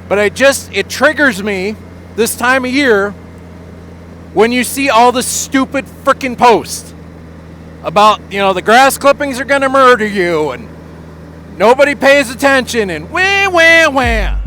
But it triggers me this time of year when you see all the stupid freaking posts about, the grass clippings are going to murder you and nobody pays attention and wah, wah, wah.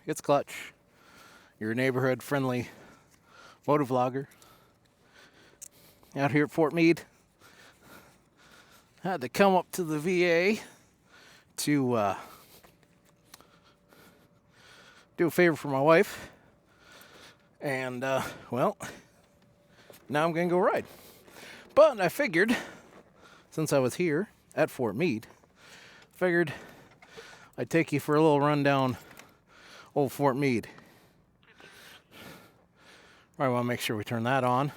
It's Clutch, your neighborhood friendly motovlogger out here at Fort Meade. I had to come up to the VA to do a favor for my wife, and well, now I'm gonna go ride. But I figured, since I was here at Fort Meade, figured I'd take you for a little rundown old Fort Meade. I want to make sure we turn that on.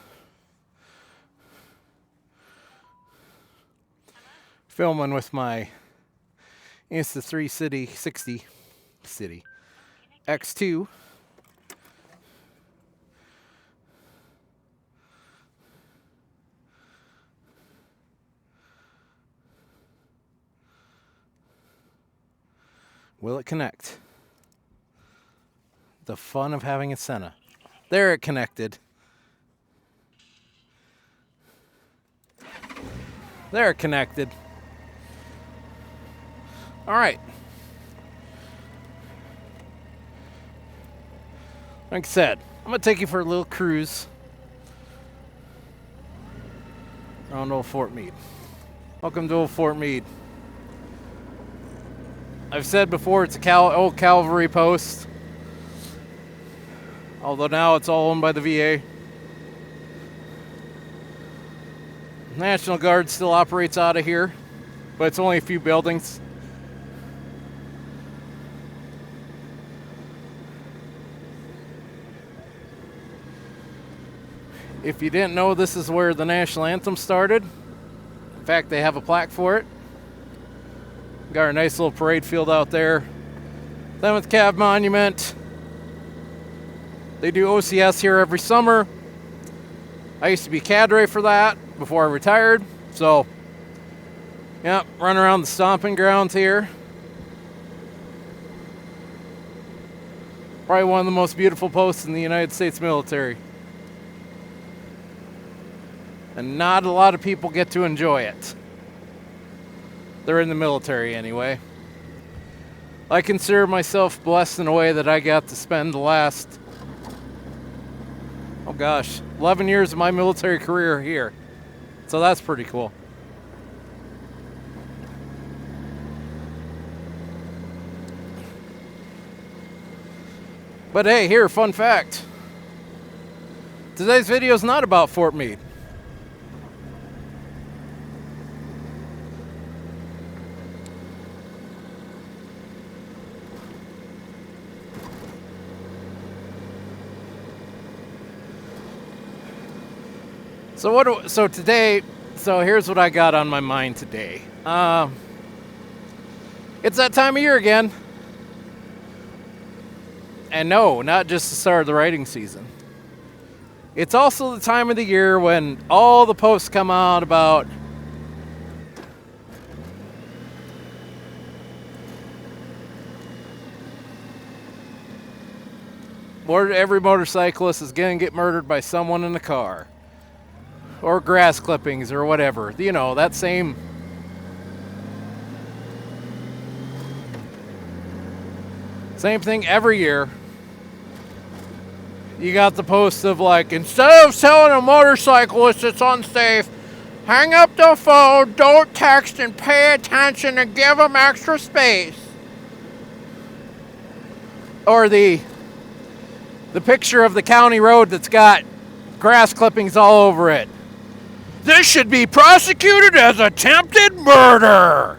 Filming with my Insta360 X2. Will it connect? The fun of having a Senna. There, it connected. There, it connected. All right. Like I said, I'm going to take you for a little cruise around old Fort Meade. Welcome to old Fort Meade. I've said before, it's a old cavalry post. Although now it's all owned by the VA. National Guard still operates out of here, but it's only a few buildings. If you didn't know, this is where the national anthem started. In fact, they have a plaque for it. Got our nice little parade field out there. 7th Cav Monument. They do OCS here every summer. I used to be cadre for that before I retired. So, yeah, run around the stomping grounds here. Probably one of the most beautiful posts in the United States military. And not a lot of people get to enjoy it. They're in the military anyway. I consider myself blessed in a way that I got to spend the last 11 years of my military career here. So that's pretty cool. But hey, here, fun fact. Today's video is not about Fort Meade. So here's what I got on my mind today. It's that time of year again. And no, not just the start of the riding season. It's also the time of the year when all the posts come out about every motorcyclist is going to get murdered by someone in the car. Or grass clippings or whatever. You know, that same thing every year. You got the post of like, instead of telling a motorcyclist it's unsafe, hang up the phone, don't text, and pay attention and give them extra space. Or the picture of the county road that's got grass clippings all over it. This should be prosecuted as attempted murder.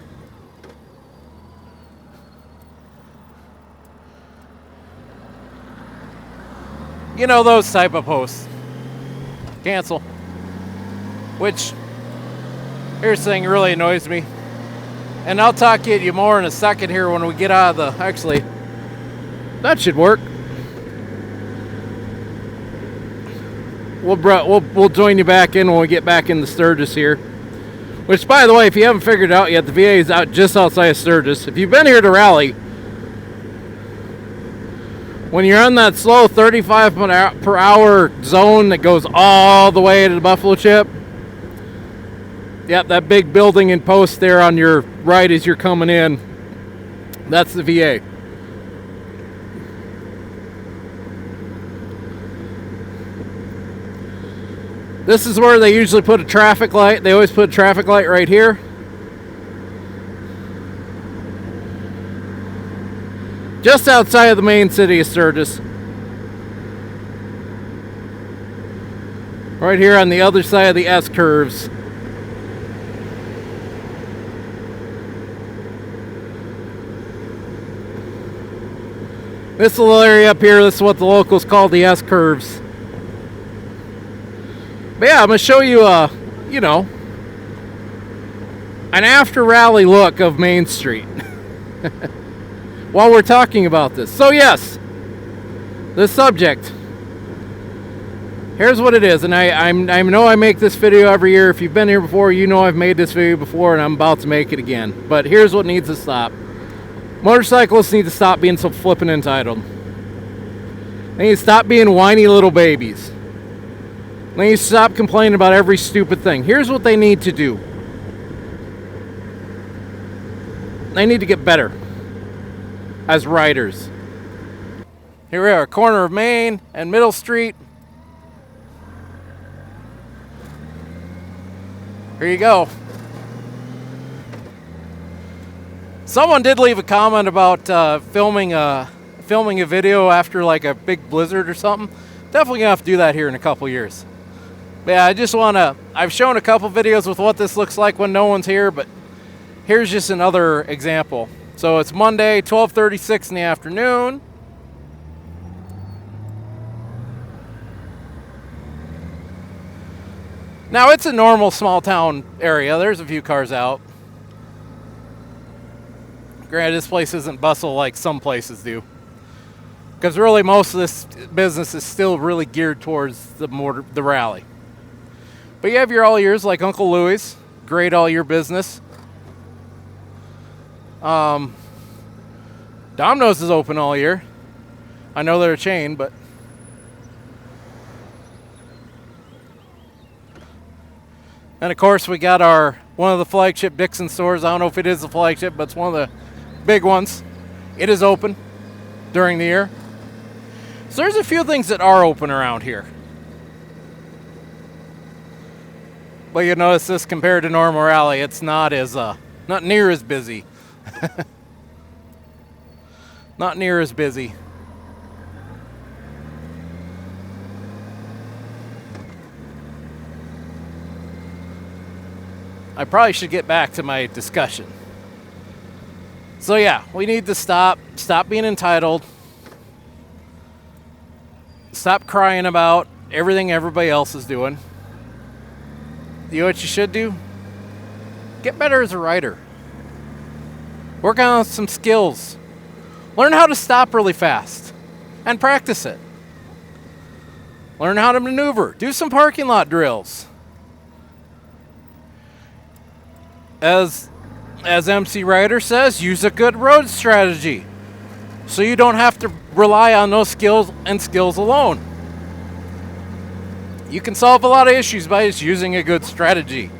You know, those type of posts. Cancel. Which, here's the thing that really annoys me. And I'll talk to you more in a second here when we get out of the... Actually, that should work. We'll join you back in when we get back in the Sturgis here. Which, by the way, if you haven't figured it out yet, the VA is out just outside of Sturgis. If you've been here to rally, when you're on that slow 35 per hour zone that goes all the way to the Buffalo Chip, yep, that big building and post there on your right as you're coming in, that's the VA. This is where they usually put a traffic light. They always put a traffic light right here. Just outside of the main city of Sturgis. Right here on the other side of the S-curves. This little area up here, this is what the locals call the S-curves. But yeah, I'm going to show you, you know, an after-rally look of Main Street while we're talking about this. So yes, the subject. Here's what it is, and I know I make this video every year. If you've been here before, you know I've made this video before, and I'm about to make it again. But here's what needs to stop. Motorcyclists need to stop being so flippin' entitled. They need to stop being whiny little babies. They need to stop complaining about every stupid thing. Here's what they need to do. They need to get better as riders. Here we are, corner of Main and Middle Street. Here you go. Someone did leave a comment about filming a video after like a big blizzard or something. Definitely gonna have to do that here in a couple years. But yeah, I just wanna, I've shown a couple videos with what this looks like when no one's here, but here's just another example. So it's Monday, 12:36 in the afternoon. Now it's a normal small town area. There's a few cars out. Granted, this place isn't bustle like some places do. Because really most of this business is still really geared towards the rally. But you have your all years like Uncle Louie's, great all year business. Domino's is open all year. I know they're a chain, but and of course we got one of the flagship Dixon stores. I don't know if it is the flagship, but it's one of the big ones. It is open during the year. So there's a few things that are open around here. But you notice this compared to normal rally, it's not near as busy. Not near as busy. I probably should get back to my discussion. So yeah, we need to stop being entitled. Stop crying about everything everybody else is doing. You know what you should do? Get better as a rider. Work on some skills. Learn how to stop really fast and practice it. Learn how to maneuver. Do some parking lot drills. As MC Ryder says, use a good road strategy so you don't have to rely on those skills and skills alone. You can solve a lot of issues by just using a good strategy.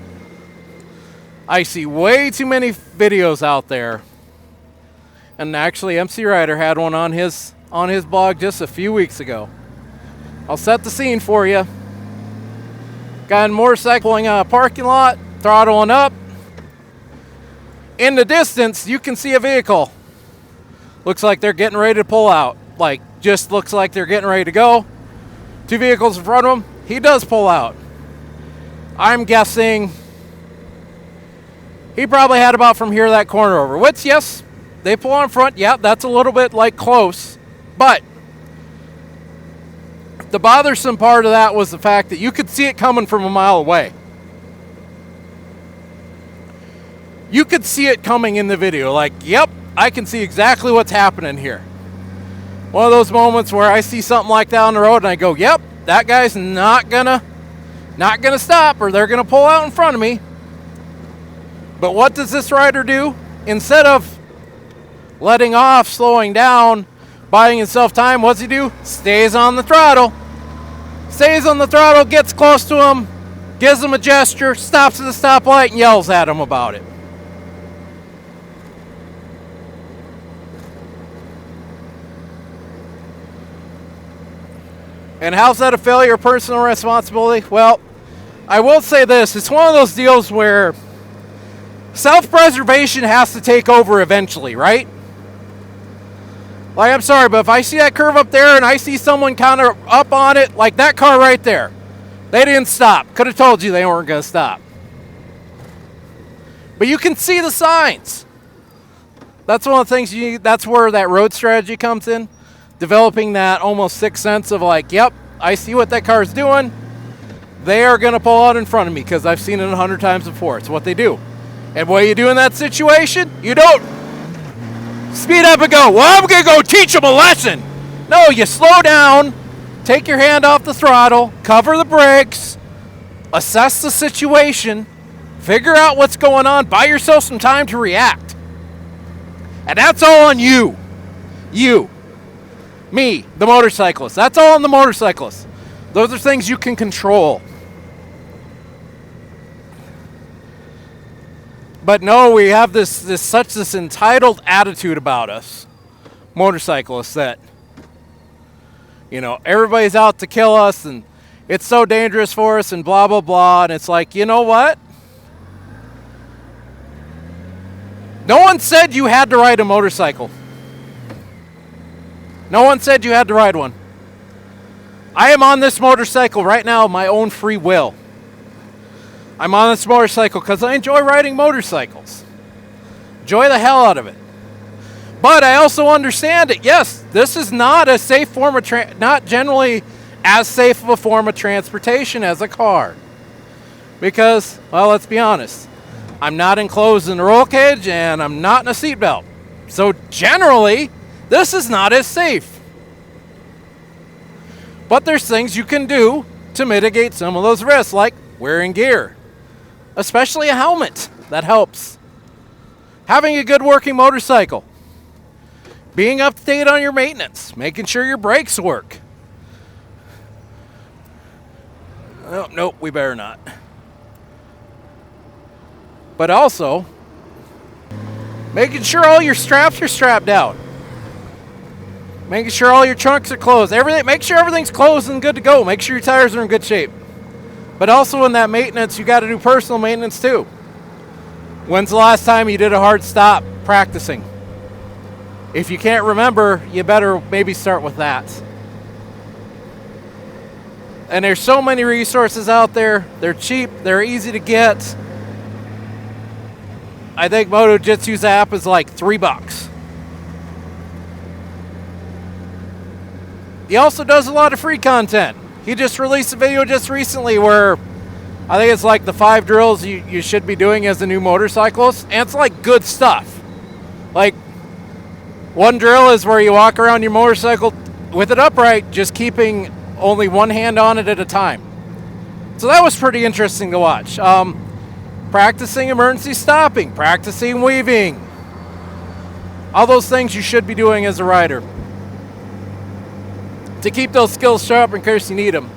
I see way too many videos out there, and actually MC Ryder had one on his blog just a few weeks ago. I'll set the scene for you. Guy in motorcycling a parking lot, throttling up. In the distance, you can see a vehicle. Looks like they're getting ready to pull out. Like, just looks like they're getting ready to go. Two vehicles in front of him. He does pull out. I'm guessing he probably had about from here that corner over. Which, yes, they pull on front. Yeah, that's a little bit like close. But The bothersome part of that was the fact that you could see it coming from a mile away. You could see it coming in the video. Like, yep, I can see exactly what's happening here. One of those moments where I see something like that on the road and I go, yep, that guy's not gonna stop, or they're gonna pull out in front of me. But what does this rider do? Instead of letting off, slowing down, buying himself time, what's he do? Stays on the throttle. Stays on the throttle, gets close to him, gives him a gesture, stops at the stoplight, and yells at him about it. And how's that a failure of personal responsibility? Well, I will say this. It's one of those deals where self-preservation has to take over eventually, right? Like, I'm sorry, but if I see that curve up there and I see someone kind of up on it, like that car right there, they didn't stop. Could have told you they weren't going to stop. But you can see the signs. That's one of the things you need. That's where that road strategy comes in. Developing that almost sixth sense of like, yep, I see what that car's doing. They are going to pull out in front of me because I've seen it 100 times before. It's what they do. And what do you do in that situation? You don't speed up and go, well, I'm going to go teach them a lesson. No, you slow down, take your hand off the throttle, cover the brakes, assess the situation, figure out what's going on, buy yourself some time to react. And that's all on you. You. Me, the motorcyclist. That's all on the motorcyclist. Those are things you can control. But no, we have this entitled attitude about us, motorcyclists, that, you know, everybody's out to kill us and it's so dangerous for us and blah, blah, blah. And it's like, you know what? No one said you had to ride a motorcycle. No one said you had to ride one. I am on this motorcycle right now of my own free will. I'm on this motorcycle because I enjoy riding motorcycles. Enjoy the hell out of it. But I also understand it. Yes, this is not a safe form of not generally as safe of a form of transportation as a car. Because, well, let's be honest. I'm not enclosed in a roll cage and I'm not in a seatbelt. So generally, this is not as safe. But there's things you can do to mitigate some of those risks, like wearing gear. Especially a helmet. That helps. Having a good working motorcycle. Being up to date on your maintenance. Making sure your brakes work. Oh, nope, we better not. But also, making sure all your straps are strapped down. Making sure all your trunks are closed. Make sure everything's closed and good to go. Make sure your tires are in good shape. But also in that maintenance, you got to do personal maintenance too. When's the last time you did a hard stop practicing? If you can't remember, you better maybe start with that. And there's so many resources out there. They're cheap. They're easy to get. I think Moto Jitsu's app is like $3. He also does a lot of free content. He just released a video just recently where I think it's like the 5 drills you should be doing as a new motorcyclist. And it's like good stuff. Like, one drill is where you walk around your motorcycle with it upright, just keeping only one hand on it at a time. So that was pretty interesting to watch. Practicing emergency stopping, practicing weaving. All those things you should be doing as a rider to keep those skills sharp in case you need them.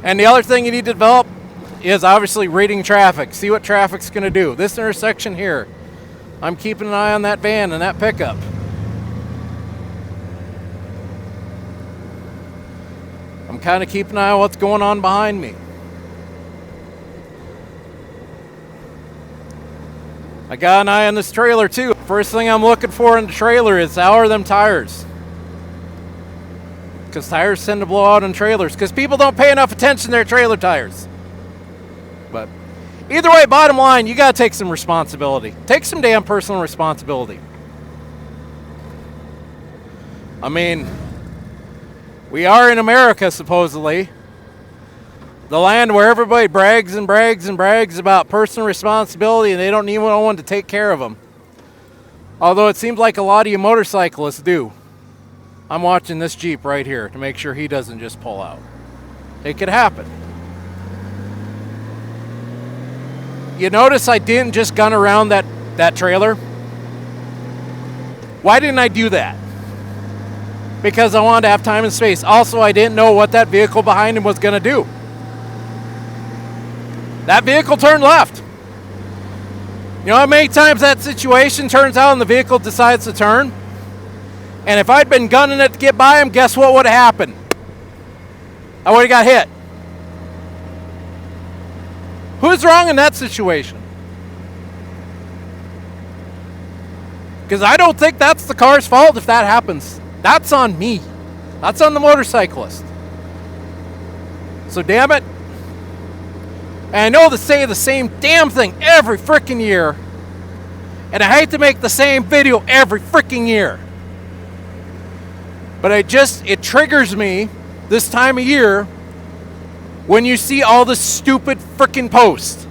And the other thing you need to develop is obviously reading traffic. See what traffic's going to do. This intersection here, I'm keeping an eye on that van and that pickup. I'm kind of keeping an eye on what's going on behind me. I got an eye on this trailer too. First thing I'm looking for in the trailer is how are them tires? Because tires tend to blow out on trailers because people don't pay enough attention to their trailer tires. But either way, bottom line, you got to take some responsibility. Take some damn personal responsibility. I mean, We are in America, supposedly. The land where everybody brags and brags and brags about personal responsibility and they don't need anyone to take care of them. Although it seems like a lot of you motorcyclists do. I'm watching this Jeep right here to make sure he doesn't just pull out. It could happen. You notice I didn't just gun around that trailer? Why didn't I do that? Because I wanted to have time and space. Also, I didn't know what that vehicle behind him was going to do. That vehicle turned left. You know how many times that situation turns out and the vehicle decides to turn? And if I'd been gunning it to get by him, guess what would have happened? I would have got hit. Who's wrong in that situation? Because I don't think that's the car's fault if that happens. That's on me. That's on the motorcyclist. So damn it. And I know they say the same damn thing every freaking year. And I hate to make the same video every freaking year. But it triggers me this time of year when you see all the stupid freaking posts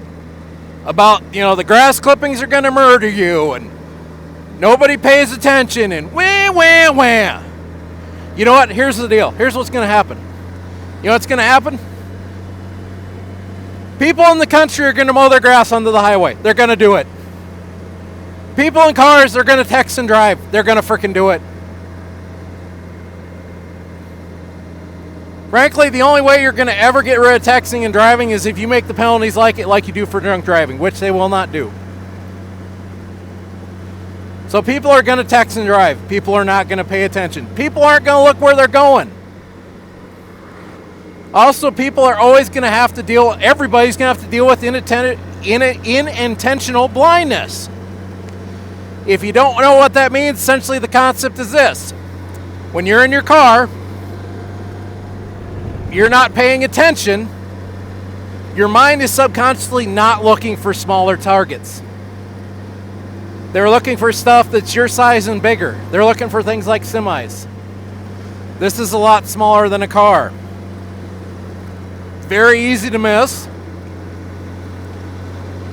about, the grass clippings are going to murder you and nobody pays attention and wah, wah, wah. You know what? Here's the deal. Here's what's going to happen. You know what's going to happen? People in the country are going to mow their grass onto the highway. They're going to do it. People in cars, they're going to text and drive. They're going to freaking do it. Frankly, the only way you're going to ever get rid of texting and driving is if you make the penalties like you do for drunk driving, which they will not do. So people are going to text and drive. People are not going to pay attention. People aren't going to look where they're going. Also, people are always going to have to everybody's going to have to deal with unintentional blindness. If you don't know what that means, essentially the concept is this. When you're in your car, you're not paying attention. Your mind is subconsciously not looking for smaller targets. They're looking for stuff that's your size and bigger. They're looking for things like semis. This is a lot smaller than a car. Very easy to miss.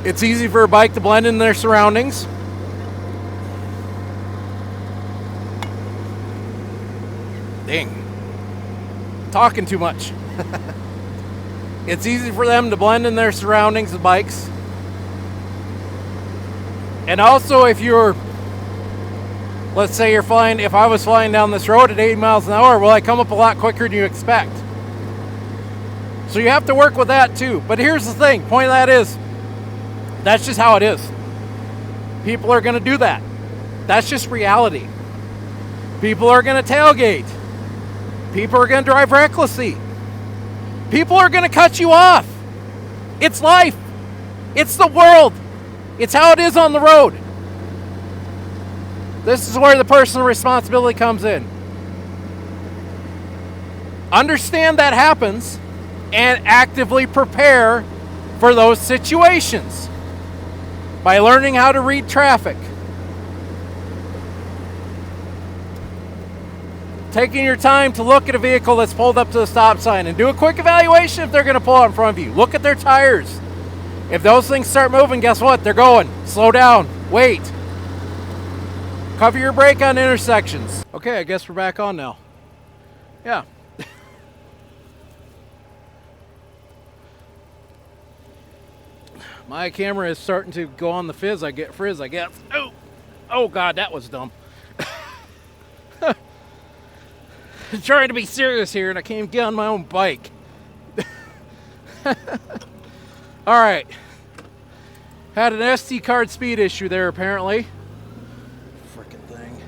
It's easy for a bike to blend in their surroundings. Dang. Talking too much. It's easy for them to blend in their surroundings with bikes. And also if let's say if I was flying down this road at 80 miles an hour, well, I come up a lot quicker than you expect. So you have to work with that too. But here's the thing, point of that is, that's just how it is. People are going to do that. That's just reality. People are going to tailgate. People are going to drive recklessly. People are going to cut you off. It's life. It's the world. It's how it is on the road. This is where the personal responsibility comes in. Understand that happens and actively prepare for those situations by learning how to read traffic. Taking your time to look at a vehicle that's pulled up to the stop sign and do a quick evaluation if they're going to pull out in front of you. Look at their tires. If those things start moving, guess what? They're going. Slow down. Wait. Cover your brake on intersections. Okay, I guess we're back on now. Yeah. My camera is starting to go on the frizz, I guess. Oh God, that was dumb. I'm trying to be serious here and I can't even get on my own bike. All right. Had an SD card speed issue there apparently. Frickin' thing.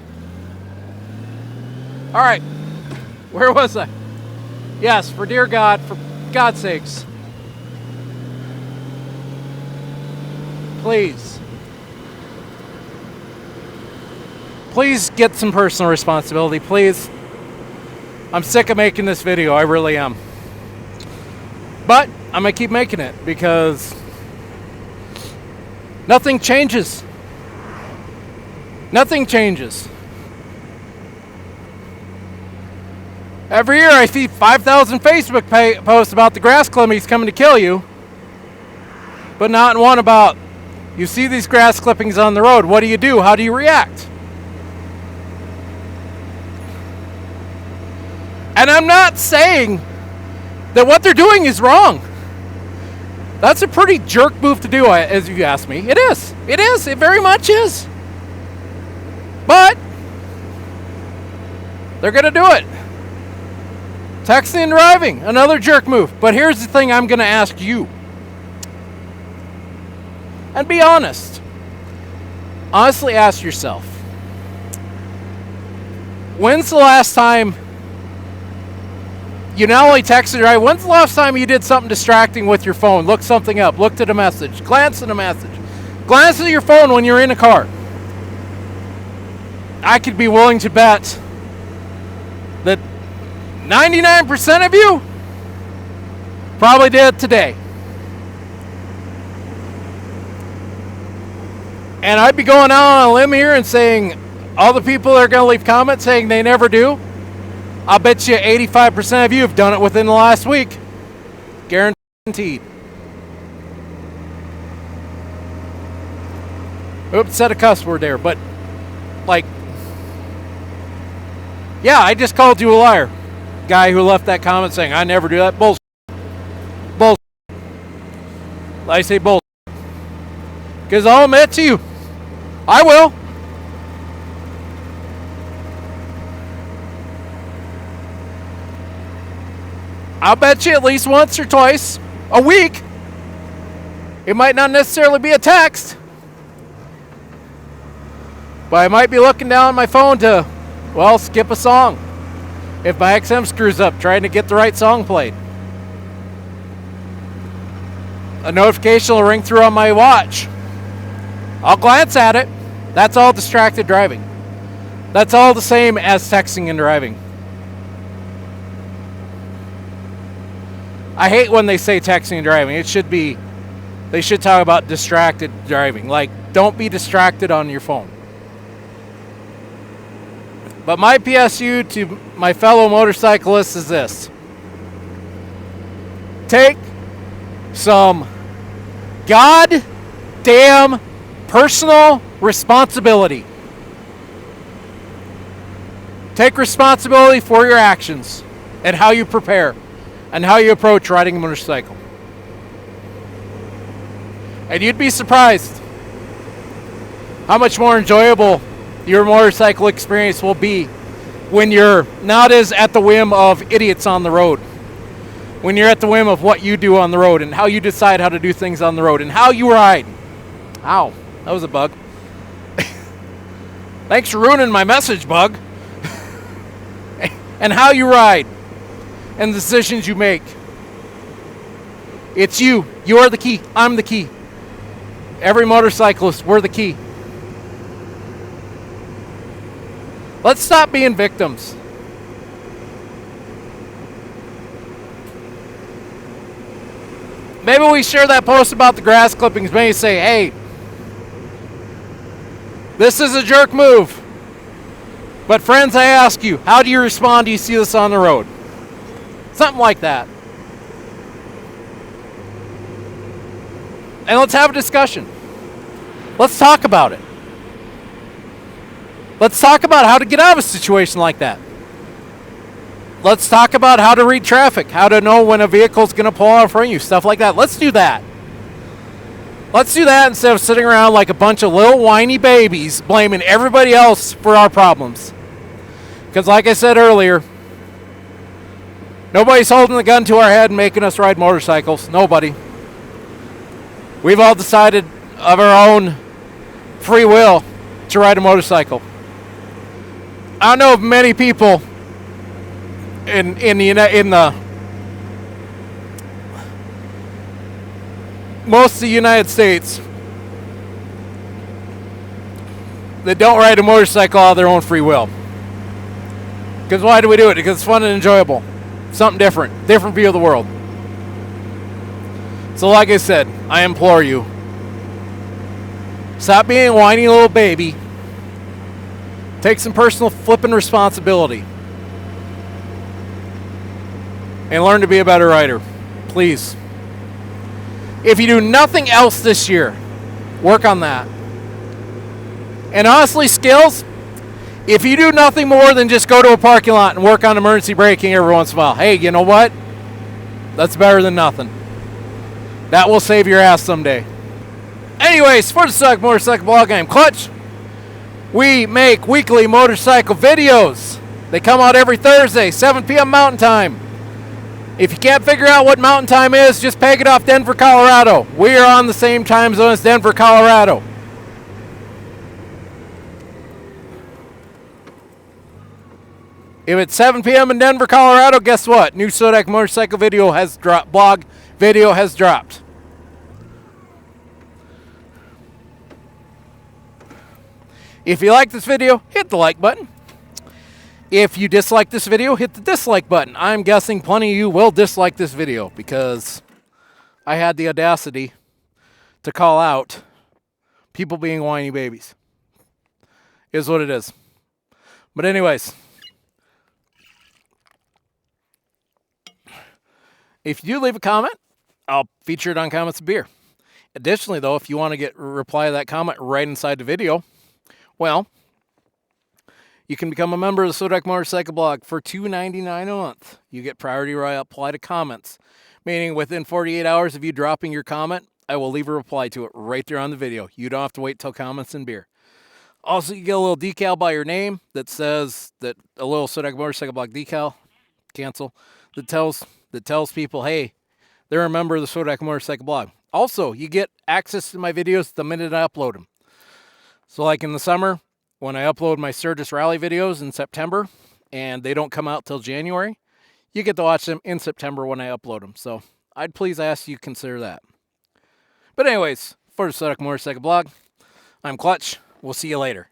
All right. Where was I? Yes, for dear God, for God's sakes. Please get some personal responsibility, please. I'm sick of making this video, I really am. But I'm gonna keep making it because nothing changes. Nothing changes. Every year I see 5,000 Facebook posts about the grass clippings coming to kill you, but not one about, you see these grass clippings on the road, what do you do? How do you react? And I'm not saying that what they're doing is wrong. That's a pretty jerk move to do, as you ask me. It is. It is. It very much is. But they're going to do it. Texting and driving, another jerk move. But here's the thing I'm going to ask you. And be honest. Honestly ask yourself. When's the last time you not only texted, right? When's the last time you did something distracting with your phone? Looked something up, looked at a message, glanced at a message. Glance at your phone when you're in a car. I could be willing to bet that 99% of you probably did it today. And I'd be going out on a limb here and saying all the people that are going to leave comments saying they never do, I'll bet you 85% of you have done it within the last week. Guaranteed. Oops, said a cuss word there, but like, yeah, I just called you a liar. Guy who left that comment saying, I never do that. Bullshit. Bullshit. I say bullshit. Because I'll admit to you, I will. I'll bet you at least once or twice a week. It might not necessarily be a text, but I might be looking down at my phone to, well, skip a song. If my XM screws up trying to get the right song played. A notification will ring through on my watch. I'll glance at it. That's all distracted driving. That's all the same as texting and driving. I hate when they say texting and driving. It should be, they should talk about distracted driving. Like, don't be distracted on your phone. But my PSU to my fellow motorcyclists is this. Take some goddamn personal responsibility. Take responsibility for your actions and how you prepare and how you approach riding a motorcycle. And you'd be surprised how much more enjoyable your motorcycle experience will be when you're not as at the whim of idiots on the road. When you're at the whim of what you do on the road and how you decide how to do things on the road and how you ride. Ow, that was a bug. Thanks for ruining my message, bug. And how you ride and the decisions you make. It's you. You're the key. I'm the key. Every motorcyclist, we're the key. Let's stop being victims. Maybe we share that post about the grass clippings. Maybe say, hey, this is a jerk move. But friends, I ask you, how do you respond? Do you see this on the road? Something like that. And let's have a discussion. Let's talk about it. Let's talk about how to get out of a situation like that. Let's talk about how to read traffic, how to know when a vehicle's going to pull out in front of you, stuff like that. Let's do that. Let's do that instead of sitting around like a bunch of little whiny babies blaming everybody else for our problems. Because like I said earlier, nobody's holding the gun to our head and making us ride motorcycles. Nobody. We've all decided of our own free will to ride a motorcycle. I know of many people in the most of the United States that don't ride a motorcycle out of their own free will. Because why do we do it? Because it's fun and enjoyable. Something different. Different view of the world. So like I said, I implore you, stop being a whiny little baby. Take some personal flipping responsibility. and learn to be a better rider. Please. If you do nothing else this year, work on that. And honestly, skills, if you do nothing more than just go to a parking lot and work on emergency braking every once in a while, hey, you know what? That's better than nothing. That will save your ass someday. Anyways, for the Sodak Motorcycle Blog, I'm Clutch. We make weekly motorcycle videos. They come out every Thursday, 7 p.m. Mountain Time. If you can't figure out what Mountain Time is, just peg it off Denver, Colorado. We are on the same time zone as Denver, Colorado. If it's 7 p.m. in Denver, Colorado, guess what? New Sodak motorcycle video has dropped. Blog video has dropped. If you like this video, hit the like button. If you dislike this video, hit the dislike button. I'm guessing plenty of you will dislike this video because I had the audacity to call out people being whiny babies. Is what it is. But anyways, if you do leave a comment, I'll feature it on Comments and Beer. Additionally, though, if you want to get reply to that comment right inside the video, well, you can become a member of the Sodak Motorcycle Blog for $2.99 a month. You get priority where I apply to comments, meaning within 48 hours of you dropping your comment, I will leave a reply to it right there on the video. You don't have to wait till Comments and Beer. Also, you get a little decal by your name that says that a little Sodak Motorcycle Blog decal, cancel, that tells people, hey, they're a member of the Sodak Motorcycle Blog. Also, you get access to my videos the minute I upload them. So like in the summer, when I upload my Sturgis Rally videos in September, and they don't come out till January, you get to watch them in September when I upload them. So I'd please ask you consider that. But anyways, for the Sodak Motorcycle Blog, I'm Clutch. We'll see you later.